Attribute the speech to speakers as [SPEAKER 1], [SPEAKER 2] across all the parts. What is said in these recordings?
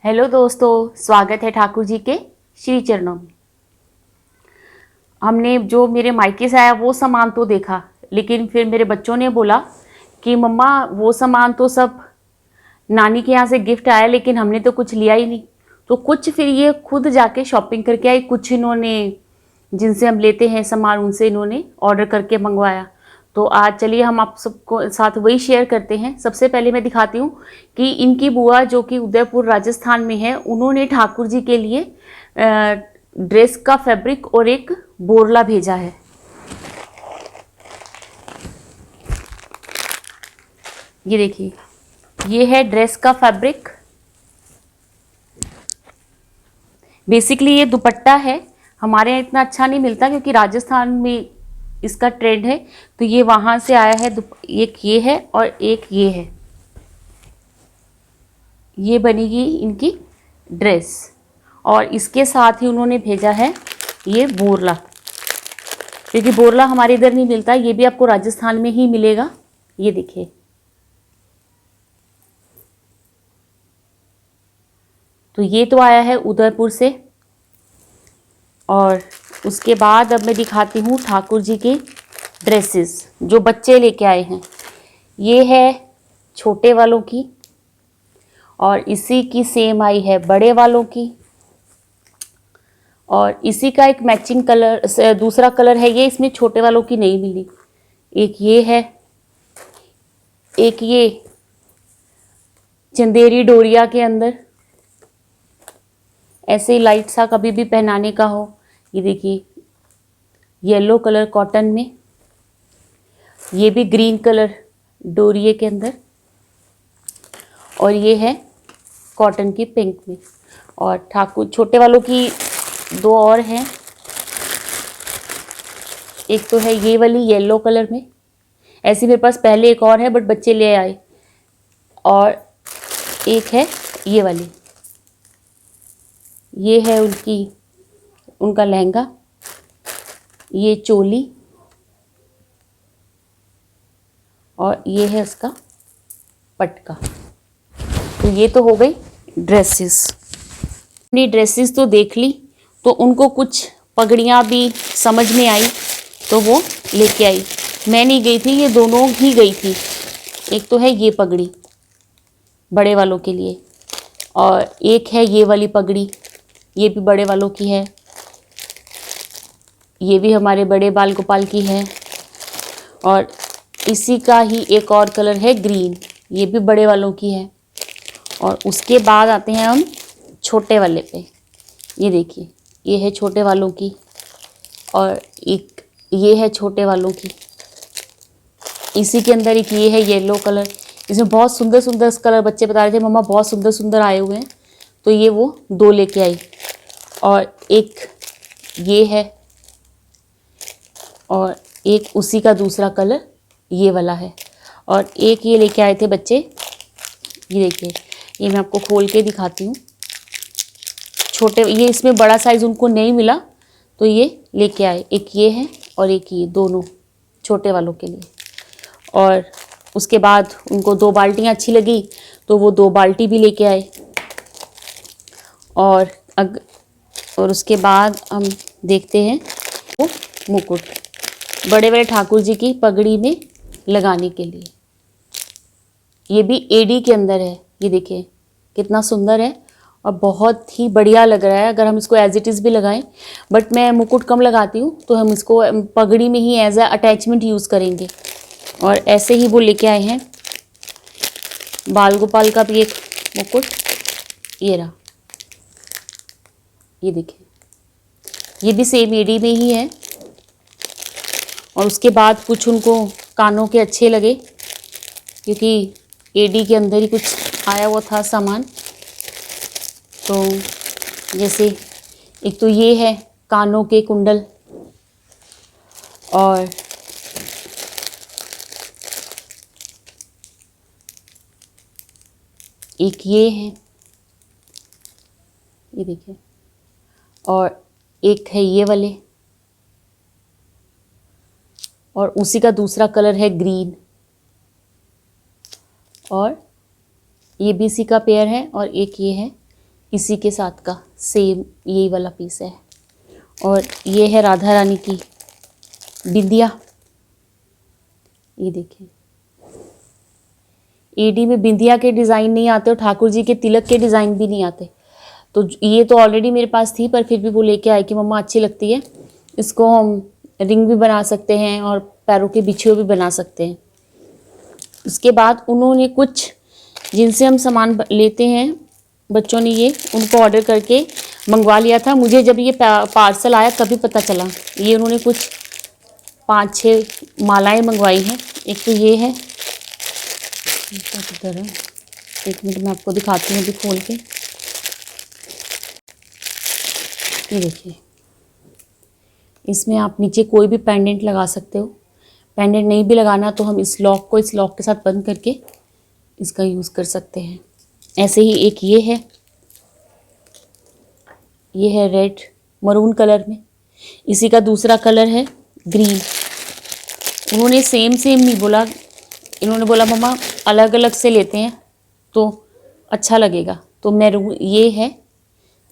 [SPEAKER 1] Hello दोस्तों, स्वागत है ठाकुर जी के श्री चरणों में। हमने जो मेरे मायके से आया वो सामान तो देखा, लेकिन फिर मेरे बच्चों ने बोला कि मम्मा वो सामान तो सब नानी के यहाँ से गिफ्ट आया, लेकिन हमने तो कुछ लिया ही नहीं। तो कुछ फिर ये खुद जाके शॉपिंग करके आई, कुछ इन्होंने जिनसे हम लेते हैं सामान उनसे इन्होंने ऑर्डर करके मंगवाया। तो आज चलिए हम आप सबको साथ वही शेयर करते हैं। सबसे पहले मैं दिखाती हूँ कि इनकी बुआ जो कि उदयपुर राजस्थान में है, उन्होंने ठाकुर जी के लिए ड्रेस का फैब्रिक और एक बोरला भेजा है। ये देखिए, ये है ड्रेस का फैब्रिक। बेसिकली ये दुपट्टा है, हमारे यहाँ इतना अच्छा नहीं मिलता क्योंकि राजस्थान में इसका ट्रेंड है, तो ये वहाँ से आया है। एक ये है और एक ये है। ये बनेगी इनकी ड्रेस, और इसके साथ ही उन्होंने भेजा है ये बोरला, क्योंकि बोरला हमारे इधर नहीं मिलता, ये भी आपको राजस्थान में ही मिलेगा। ये देखिए, तो ये तो आया है उदयपुर से। और उसके बाद अब मैं दिखाती हूँ ठाकुर जी के ड्रेसेस जो बच्चे लेके आए हैं। ये है छोटे वालों की, और इसी की सेम आई है बड़े वालों की, और इसी का एक मैचिंग कलर दूसरा कलर है। ये इसमें छोटे वालों की नहीं मिली। एक ये है, एक ये चंदेरी डोरिया के अंदर ऐसे ही लाइट सा कभी भी पहनाने का हो। ये देखिए, येलो कलर कॉटन में, ये भी ग्रीन कलर डोरिये के अंदर, और ये है कॉटन की पिंक में। और ठाकुर छोटे वालों की दो और हैं, एक तो है ये वाली येलो कलर में। ऐसी मेरे पास पहले एक और है बट बच्चे ले आए। और एक है ये वाली, ये है उनका लहंगा, ये चोली, और ये है उसका पटका। तो ये तो हो गई ड्रेसेस। अपनी ड्रेसेस तो देख ली, तो उनको कुछ पगड़ियाँ भी समझ में आई तो वो लेके आई। मैं नहीं गई थी, ये दोनों ही गई थी। एक तो है ये पगड़ी बड़े वालों के लिए, और एक है ये वाली पगड़ी, ये भी बड़े वालों की है। ये भी हमारे बड़े बाल गोपाल की है। और इसी का ही एक और कलर है ग्रीन, ये भी बड़े वालों की है। और उसके बाद आते हैं हम छोटे वाले पे। ये देखिए, ये है छोटे वालों की, और एक ये है छोटे वालों की। इसी के अंदर एक ये है येलो कलर। इसमें बहुत सुंदर सुंदर कलर बच्चे बता रहे थे मम्मा बहुत सुंदर सुंदर आए हुए हैं, तो ये वो दो लेके आई। और एक ये है, और एक उसी का दूसरा कलर ये वाला है। और एक ये लेके आए थे बच्चे, ये देखिए, ये मैं आपको खोल के दिखाती हूँ। छोटे, ये इसमें बड़ा साइज़ उनको नहीं मिला तो ये लेके आए। एक ये है और एक ये, दोनों छोटे वालों के लिए। और उसके बाद उनको दो बाल्टियाँ अच्छी लगी तो वो दो बाल्टी भी लेके आए। और उसके बाद हम देखते हैं वो मुकुट बड़े बड़े ठाकुर जी की पगड़ी में लगाने के लिए। ये भी एडी के अंदर है। ये देखिए कितना सुंदर है और बहुत ही बढ़िया लग रहा है अगर हम इसको एज इट इज़ भी लगाएं। बट मैं मुकुट कम लगाती हूँ तो हम इसको पगड़ी में ही एज अ अटैचमेंट यूज़ करेंगे। और ऐसे ही वो लेके आए हैं बाल गोपाल का भी एक मुकुट, ये रहा। ये देखिए, ये भी सेम एडी में ही है। और उसके बाद कुछ उनको कानों के अच्छे लगे क्योंकि एडी के अंदर ही कुछ आया हुआ था सामान। तो जैसे एक तो ये है कानों के कुंडल, और एक ये है, ये देखिए, और एक है ये वाले, और उसी का दूसरा कलर है ग्रीन। और ये भी इसी का पेयर है, और एक ये है इसी के साथ का सेम यही वाला पीस है। और ये है राधा रानी की बिंदिया, ये देखिए एडी में बिंदिया के डिज़ाइन नहीं आते और ठाकुर जी के तिलक के डिज़ाइन भी नहीं आते। तो ये तो ऑलरेडी मेरे पास थी, पर फिर भी वो लेके आए कि मम्मा अच्छी लगती है, इसको हम रिंग भी बना सकते हैं और पैरों के बिछुए भी बना सकते हैं। उसके बाद उन्होंने कुछ जिनसे हम सामान लेते हैं, बच्चों ने ये उनको ऑर्डर करके मंगवा लिया था। मुझे जब ये पार्सल आया तभी पता चला। ये उन्होंने कुछ 5-6 मालाएं मंगवाई हैं। एक तो ये है, किधर है, एक मिनट मैं आपको दिखाती हूँ अभी खोल के। ये देखिए, इसमें आप नीचे कोई भी पेंडेंट लगा सकते हो। पेंडेंट नहीं भी लगाना तो हम इस लॉक को इस लॉक के साथ बंद करके इसका यूज़ कर सकते हैं। ऐसे ही एक ये है रेड मरून कलर में। इसी का दूसरा कलर है ग्रीन। उन्होंने सेम नहीं बोला, इन्होंने बोला मम्मा अलग अलग से लेते हैं तो अच्छा लगेगा। तो मैरून ये है,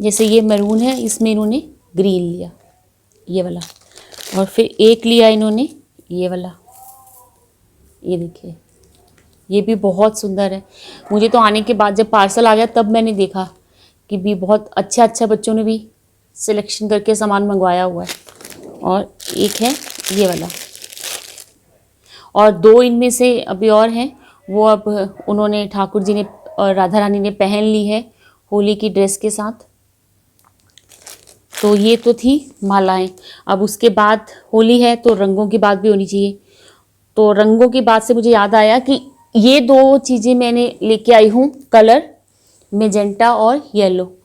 [SPEAKER 1] जैसे ये मैरून है, इसमें इन्होंने ग्रीन लिया ये वाला, और फिर एक लिया इन्होंने ये वाला। ये देखिए, ये भी बहुत सुंदर है। मुझे तो आने के बाद जब पार्सल आ गया तब मैंने देखा कि भी बहुत अच्छा बच्चों ने भी सिलेक्शन करके सामान मंगवाया हुआ है। और एक है ये वाला, और 2 इनमें से अभी और हैं, वो अब उन्होंने ठाकुर जी ने और राधा रानी ने पहन ली है होली की ड्रेस के साथ। तो ये तो थी मालाएं। अब उसके बाद होली है तो रंगों की बात भी होनी चाहिए। तो रंगों की बात से मुझे याद आया कि ये 2 चीज़ें मैंने लेके आई हूँ, कलर मेजेंटा और येलो।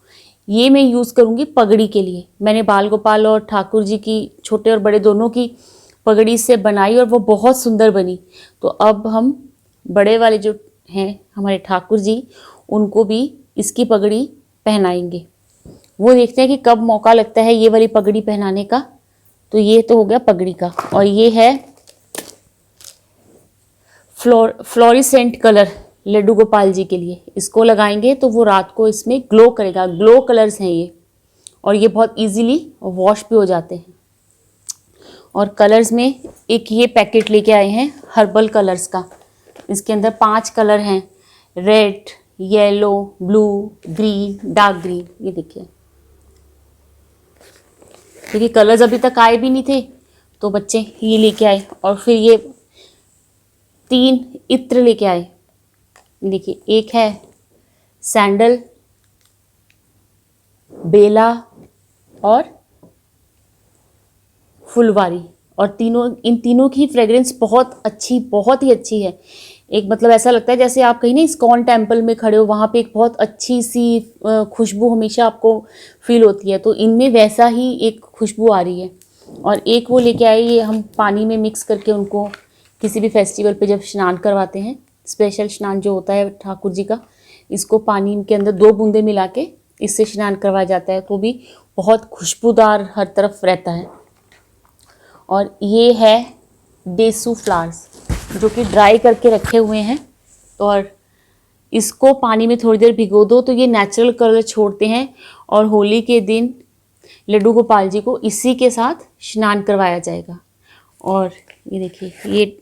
[SPEAKER 1] ये मैं यूज़ करूँगी पगड़ी के लिए। मैंने बाल गोपाल और ठाकुर जी की, छोटे और बड़े दोनों की पगड़ी से बनाई और वो बहुत सुंदर बनी। तो अब हम बड़े वाले जो हैं हमारे ठाकुर जी, उनको भी इसकी पगड़ी पहनाएंगे। वो देखते हैं कि कब मौका लगता है ये वाली पगड़ी पहनाने का। तो ये तो हो गया पगड़ी का। और ये है फ्लोरिसेंट कलर लड्डू गोपाल जी के लिए। इसको लगाएंगे तो वो रात को इसमें ग्लो करेगा। ग्लो कलर्स हैं ये, और ये बहुत इजीली वॉश भी हो जाते हैं। और कलर्स में एक ये पैकेट लेके आए हैं हर्बल कलर्स का। इसके अंदर 5 कलर हैं, red, yellow, blue, green, dark green. ये देखिए, क्योंकि कलर्स अभी तक आए भी नहीं थे तो बच्चे ये लेके आए। और फिर ये 3 इत्र लेके आए। देखिए, एक है सैंडल, बेला और फुलवारी। और इन तीनों की फ्रेग्रेंस बहुत ही अच्छी है। एक मतलब ऐसा लगता है जैसे आप कहीं ना इस्कॉन टेम्पल में खड़े हो, वहाँ पे एक बहुत अच्छी सी खुशबू हमेशा आपको फील होती है। तो इनमें वैसा ही एक खुशबू आ रही है। और एक वो लेके आए, ये हम पानी में मिक्स करके उनको किसी भी फेस्टिवल पे जब स्नान करवाते हैं, स्पेशल स्नान जो होता है ठाकुर जी का, इसको पानी के अंदर 2 बूंदे मिला के इससे स्नान करवाया जाता है। तो भी बहुत खुशबूदार हर तरफ रहता है। और ये है देसू फ्लावर्स, जो कि ड्राई करके रखे हुए हैं। और इसको पानी में थोड़ी देर भिगो दो तो ये नेचुरल कलर छोड़ते हैं। और होली के दिन लड्डू गोपाल जी को इसी के साथ स्नान करवाया जाएगा। और ये देखिए, ये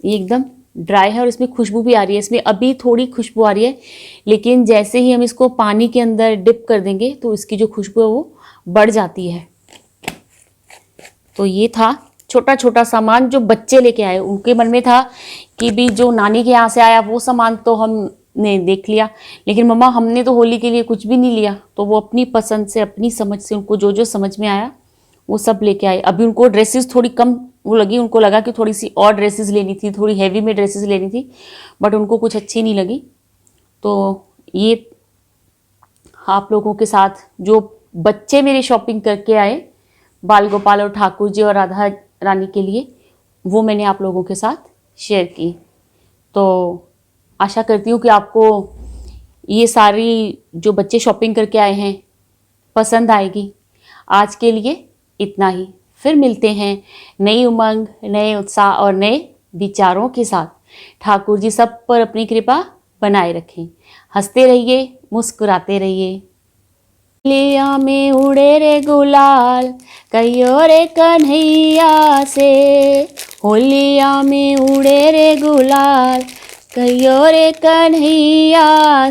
[SPEAKER 1] एकदम ड्राई है और इसमें खुशबू भी आ रही है। इसमें अभी थोड़ी खुशबू आ रही है, लेकिन जैसे ही हम इसको पानी के अंदर डिप कर देंगे तो इसकी जो खुशबू है वो बढ़ जाती है। तो ये था छोटा सामान जो बच्चे लेके आए। उनके मन में था कि भी जो नानी के यहाँ से आया वो सामान तो हमने देख लिया, लेकिन मम्मा हमने तो होली के लिए कुछ भी नहीं लिया। तो वो अपनी पसंद से, अपनी समझ से, उनको जो जो समझ में आया वो सब लेके आए। अभी उनको ड्रेसेस थोड़ी कम वो लगी, उनको लगा कि थोड़ी सी और ड्रेसेस लेनी थी, थोड़ी हैवी में ड्रेसेस लेनी थी, बट उनको कुछ अच्छी नहीं लगी। तो ये आप लोगों के साथ जो बच्चे मेरे शॉपिंग करके आए बाल गोपाल और ठाकुर जी और राधा रानी के लिए, वो मैंने आप लोगों के साथ शेयर की। तो आशा करती हूँ कि आपको ये सारी जो बच्चे शॉपिंग करके आए हैं पसंद आएगी। आज के लिए इतना ही। फिर मिलते हैं नई उमंग, नए उत्साह और नए विचारों के साथ। ठाकुर जी सब पर अपनी कृपा बनाए रखें। हंसते रहिए, मुस्कुराते रहिए। होलिया में उड़े रे गुलाल कहियो रे कन्हैया से, होलिया में उड़े रे गुलाल कहियो रे कन्हैया